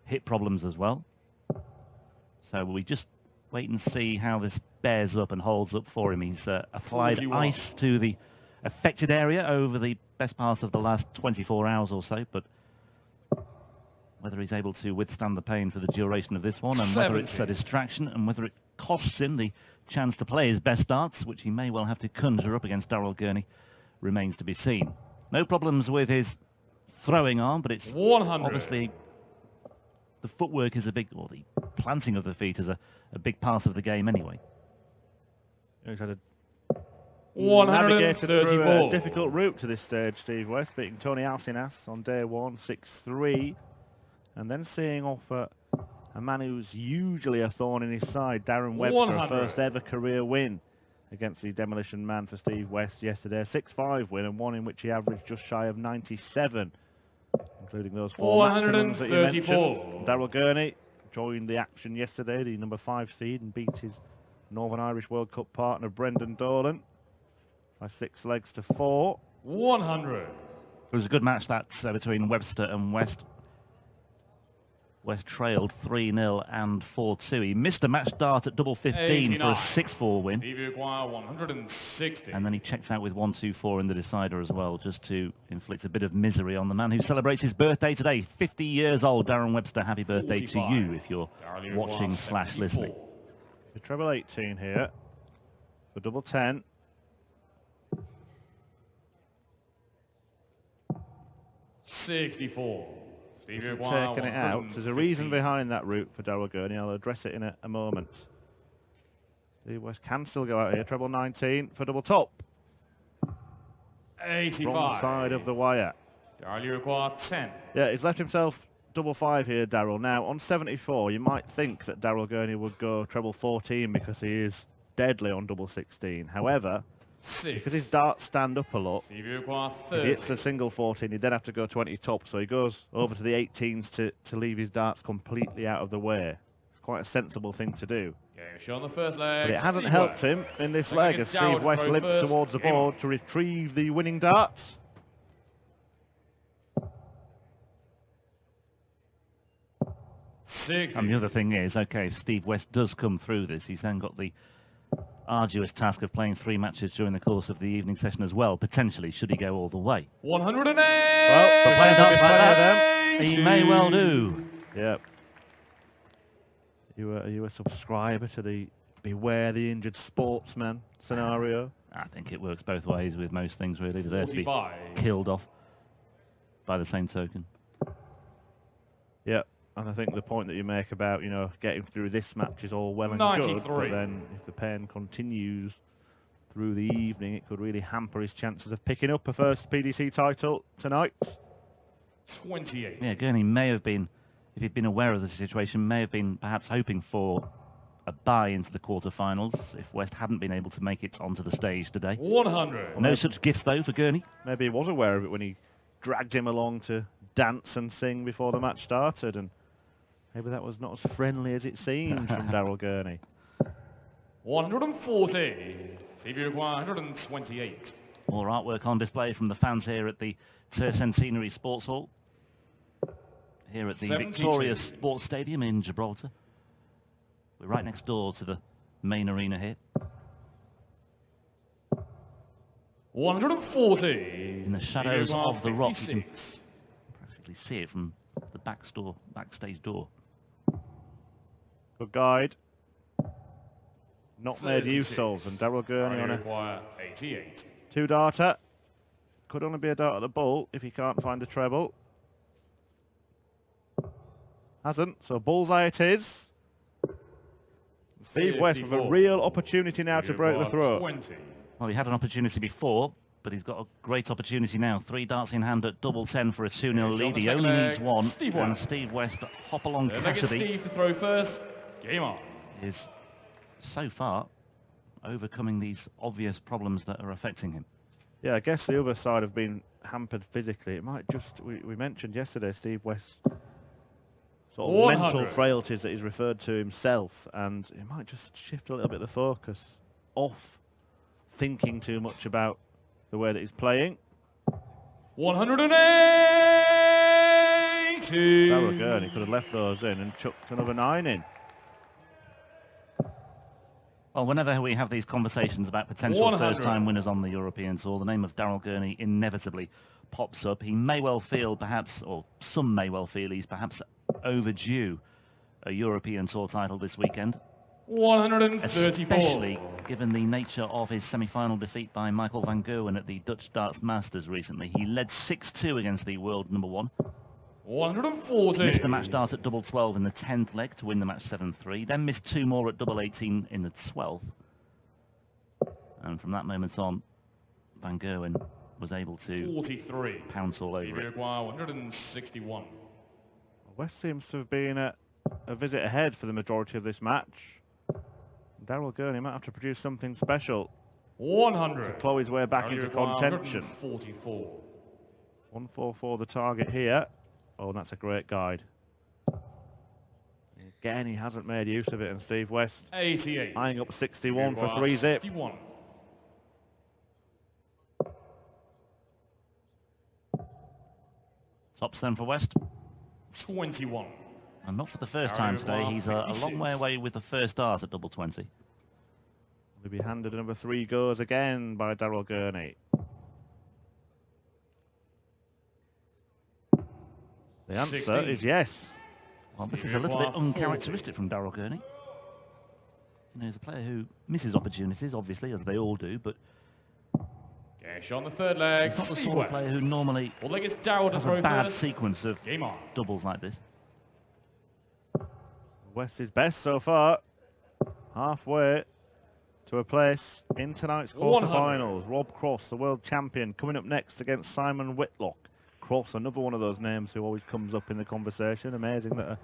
hip problems as well. So we just wait and see how this bears up and holds up for him. He's applied 41. ice to the affected area over the best part of the last 24 hours or so, but whether he's able to withstand the pain for the duration of this one, and whether it's a distraction, and whether it costs him the chance to play his best darts, which he may well have to conjure up against Daryl Gurney, remains to be seen. No problems with his throwing arm, but it's 100. obviously the footwork is a big, or the planting of the feet is a big part of the game anyway. He's had a 134. navigated through a difficult route to this stage, Steve West, beating Tony Alcinas on day one, 6-3, and then seeing off a man who's usually a thorn in his side, Darren Webster, 100. a first ever career win against the Demolition Man for Steve West yesterday. A 6-5 win, and one in which he averaged just shy of 97, including those 4 maximums that you mentioned. Daryl Gurney joined the action yesterday, the number 5 seed, and beat his Northern Irish World Cup partner Brendan Dolan by 6 legs to 4. 100. It was a good match that between Webster and West. West trailed 3-0 and 4-2. He missed a match start at double 15 for a 6-4 win. Stevie Aguirre, 160. And then he checked out with 1-2-4 in the decider as well, just to inflict a bit of misery on the man who celebrates his birthday today. 50 years old, Darren Webster. Happy birthday 45. To you if you're watching / listening. The treble 18 here for double 10. $64. Taking it out. There's a reason behind that route for Daryl Gurney. I'll address it in a moment. Steve West can still go out here. Treble 19 for double top. 85. Wrong side of the wire. Daryl require 10. Yeah, he's left himself double 5 here, Daryl. Now, on 74, you might think that Daryl Gurney would go treble 14 because he is deadly on double 16. However, because his darts stand up a lot, if he hits a single 14, he'd then have to go 20 top, so he goes over to the 18s to leave his darts completely out of the way. It's quite a sensible thing to do. On the first leg, but it hasn't helped him in this leg as Steve West limps towards the board to retrieve the winning darts. And the other thing is, okay, if Steve West does come through this, he's then got the arduous task of playing 3 matches during the course of the evening session as well, potentially, should he go all the way. 108! Well, for playing darts like that, he may well do. Yep. Are you a subscriber to the Beware the Injured Sportsman scenario? I think it works both ways with most things, really. They're there to be killed off by the same token. Yep. And I think the point that you make about, you know, getting through this match is all well and 93. good, but then if the pain continues through the evening, it could really hamper his chances of picking up a first PDC title tonight. 28. Yeah, Gurney may have been, if he'd been aware of the situation, may have been perhaps hoping for a bye into the quarterfinals if West hadn't been able to make it onto the stage today. 100. No such gift, though, for Gurney. Maybe he was aware of it when he dragged him along to dance and sing before the match started, and maybe that was not as friendly as it seemed from Daryl Gurney. 140. Stevie Aguirre, 128. More artwork on display from the fans here at the Tercentenary Sports Hall, here at the 72. Victoria Sports Stadium in Gibraltar. We're right next door to the main arena here. 140. In the shadows of the rock, you can practically see it from the backstage door. Good guide. Not made use of, and Daryl Gurney on a 88. 2-darter. Could only be a dart at the bull if he can't find a treble. Hasn't, so bullseye it is. Steve West with a real opportunity now to break the throw. 20. Well, he had an opportunity before, but he's got a great opportunity now. 3 darts in hand at double 10 for a 2-0 lead. He only needs 1, and Steve West, hop along Cassidy, Steve to throw first. Game on. Is so far overcoming these obvious problems that are affecting him. Yeah, I guess the other side of being hampered physically, it might just, we mentioned yesterday, Steve West sort of mental frailties that he's referred to himself, and it might just shift a little bit the focus off thinking too much about the way that he's playing. 108! Daryl Gurney could have left those in and chucked another 9 in. Well, whenever we have these conversations about potential first-time winners on the European Tour, the name of Daryl Gurney inevitably pops up. He may well feel perhaps, or some may well feel, he's perhaps overdue a European Tour title this weekend. 134. Especially given the nature of his semi-final defeat by Michael van Gerwen at the Dutch Darts Masters recently. He led 6-2 against the world number 1. 140. Missed the match start at double 12 in the 10th leg to win the match 7-3. Then missed 2 more at double 18 in the 12th. And from that moment on, van Gerwen was able to 43. pounce all over it. 161. West seems to have been a visit ahead for the majority of this match. Daryl Gurney might have to produce something special 100. to claw his way back into contention. 144. 144 the target here. Oh, that's a great guide. Again, he hasn't made use of it, and Steve West 88. eyeing up 61 for 3 zip. 61. Tops then for West. 21. And not for the first time today. He's a long way away with the first dart at double 20. Will be handed number 3 goes again by Daryl Gurney. The answer 16. is yes. Well, this is a little bit uncharacteristic from Daryl Gurney. You know, he's a player who misses opportunities, obviously, as they all do, but Cash on the third leg. he's not the sort of player who normally Well, I think it's Daryl to has throw a bad first. sequence of Game on. doubles like this. West is best so far. Halfway to a place in tonight's quarterfinals. Rob Cross, the world champion, coming up next against Simon Whitlock. Cross, another one of those names who always comes up in the conversation. Amazing that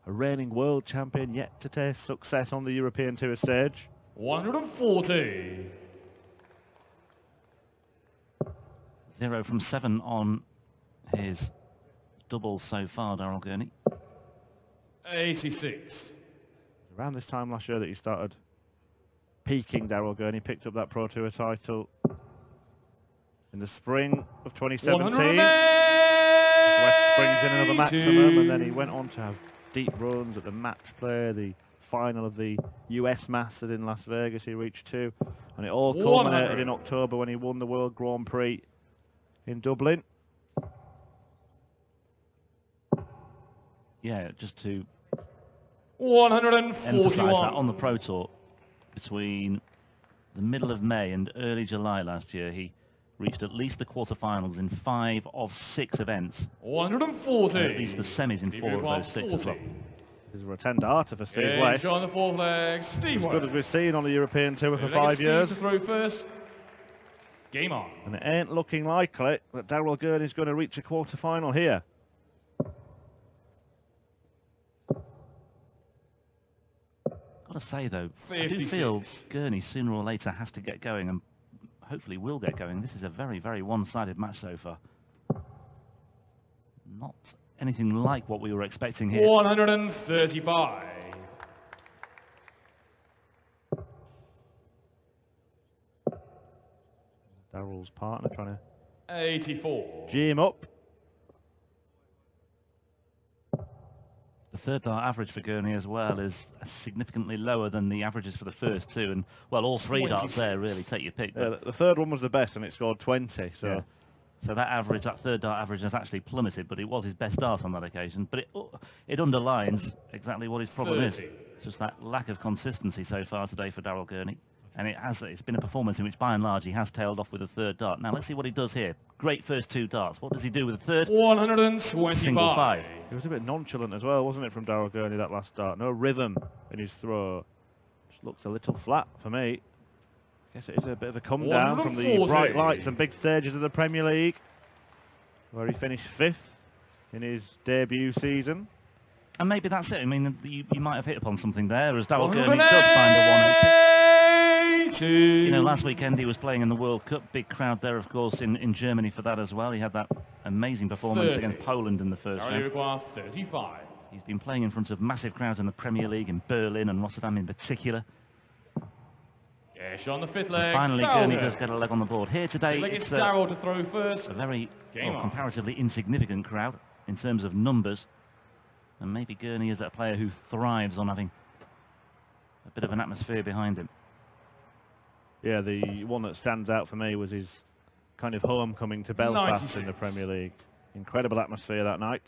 a reigning world champion yet to taste success on the European Tour stage. 140. 0 from 7 on his doubles so far, Daryl Gurney. 86. Around this time last year that he started peaking, Daryl Gurney picked up that Pro Tour title in the spring of 2017. West brings in another maximum, and then he went on to have deep runs at the match play, the final of the US Masters in Las Vegas. He reached 2, and it all culminated in October when he won the World Grand Prix in Dublin. Yeah, just to 141. emphasise that, on the Pro Tour, between the middle of May and early July last year, he reached at least the quarterfinals in 5 of 6 events. 140. And at least the semis in 4 of those 6 as well. This is a 10-darter for Steve West. On the fourth leg, Steve As good as we've seen on the European Tour for 5 years. To throw first. Game on. And it ain't looking likely that Daryl Gurney is going to reach a quarterfinal here. Got to say though, 56. I do feel Gurney sooner or later has to get going, and hopefully will get going. This is a very, very one-sided match so far. Not anything like what we were expecting here. 135. Daryl's partner trying to 84. G him up. The third dart average for Gurney as well is significantly lower than the averages for the first 2, and well, all 3 darts there really, take your pick. Yeah, the third one was the best, and it scored 20. So, yeah. So that average, that third dart average, has actually plummeted, but it was his best dart on that occasion. But it underlines exactly what his problem 30. is. It's just that lack of consistency so far today for Daryl Gurney. And it's been a performance in which, by and large, he has tailed off with a third dart. Now, let's see what he does here. Great first 2 darts. What does he do with the third? 125. Single 5. It was a bit nonchalant as well, wasn't it, from Daryl Gurney, that last start? No rhythm in his throw. Just looks a little flat for me. Guess it is a bit of a come down from the bright lights and big stages of the Premier League, where he finished 5th in his debut season. And maybe that's it. I mean, you might have hit upon something there, as Daryl Gurney does find a 180. You know, last weekend he was playing in the World Cup. Big crowd there, of course, in Germany for that as well. He had that amazing performance against Poland in the first round. 35. He's been playing in front of massive crowds in the Premier League, in Berlin and Rotterdam in particular. Yes, on the 5th leg. And finally, Gurney does get a leg on the board. Here today, it's Daryl to throw first. a very comparatively insignificant crowd. in terms of numbers. And maybe Gurney is a player who thrives on having a bit of an atmosphere behind him. Yeah, the one that stands out for me was his kind of homecoming to Belfast 96. in the Premier League. Incredible atmosphere that night.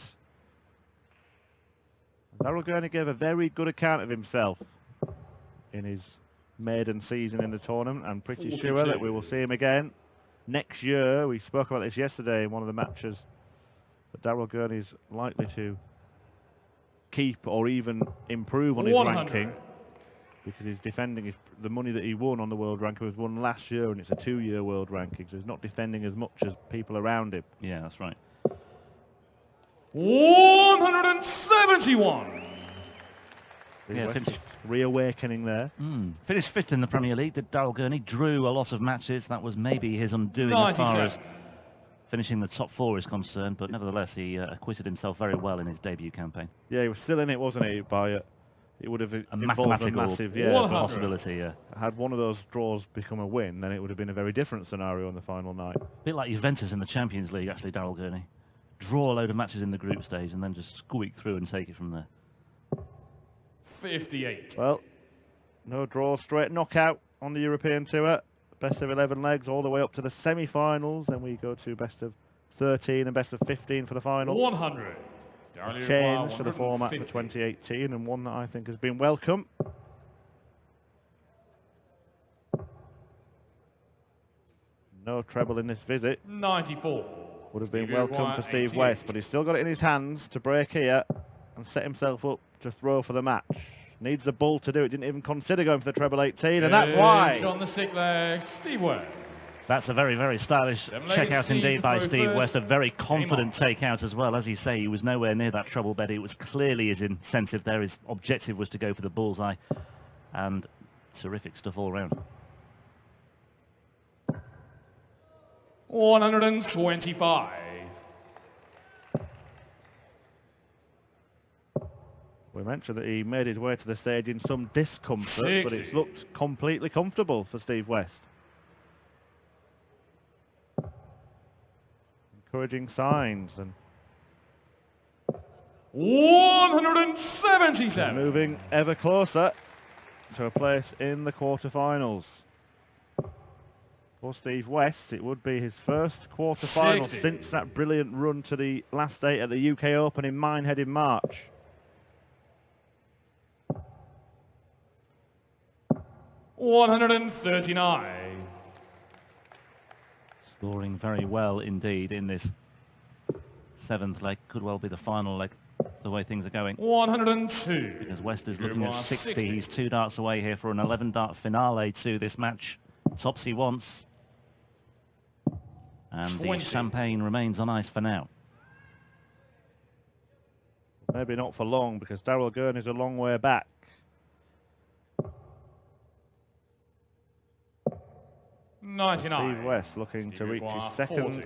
Daryl Gurney gave a very good account of himself in his maiden season in the tournament. I'm pretty sure that we will see him again next year. We spoke about this yesterday in one of the matches, but Daryl Gurney is likely to keep or even improve on his 100. ranking, because he's defending the money that he won on the world ranking was won last year, and it's a 2-year world ranking, so he's not defending as much as people around him. Yeah, that's right. 171. Yeah, finished reawakening there. Finished 5th in the Premier League. Did Daryl Gurney, drew a lot of matches. That was maybe his undoing as far as finishing the top 4 is concerned, but nevertheless he acquitted himself very well in his debut campaign. Yeah, he was still in it, wasn't he? By it would have A involved mathematical a massive possibility. Yeah. Had one of those draws become a win, then it would have been a very different scenario on the final night. A bit like Juventus in the Champions League, actually, Daryl Gurney. Draw a load of matches in the group stage and then just squeak through and take it from there. 58. Well, no draw, straight knockout on the European Tour. Best of 11 legs all the way up to the semi-finals. Then we go to best of 13 and best of 15 for the final. 100. Change to the format for 2018, and one that I think has been welcome. No treble in this visit. 94. Would have been welcome for Steve West, but he's still got it in his hands to break here and set himself up to throw for the match. Needs the bull to do it. Didn't even consider going for the treble 18, and that's why. On the 6th leg, Steve West. That's a very, very stylish checkout indeed by Steve West. A very confident takeout as well. As you say, he was nowhere near that treble bet. It was clearly his incentive there. His objective was to go for the bullseye, and terrific stuff all round. 125. We mentioned that he made his way to the stage in some discomfort, but it's looked completely comfortable for Steve West. Encouraging signs, and 177. moving ever closer to a place in the quarterfinals. For Steve West, it would be his first quarterfinal since that brilliant run to the last 8 at the UK Open in Minehead in March. $139. Scoring very well indeed in this 7th leg. Could well be the final leg, the way things are going. 102. Because West is looking at 60. He's 2 darts away here for an 11-dart finale to this match. Tops he wants. And 20. The champagne remains on ice for now. Maybe not for long, because Daryl Gurney is a long way back. $99. Steve West looking to reach his second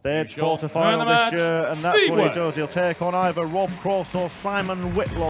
stage quarterfinal this year, and that's what he does. He'll take on either Rob Cross or Simon Whitlaw.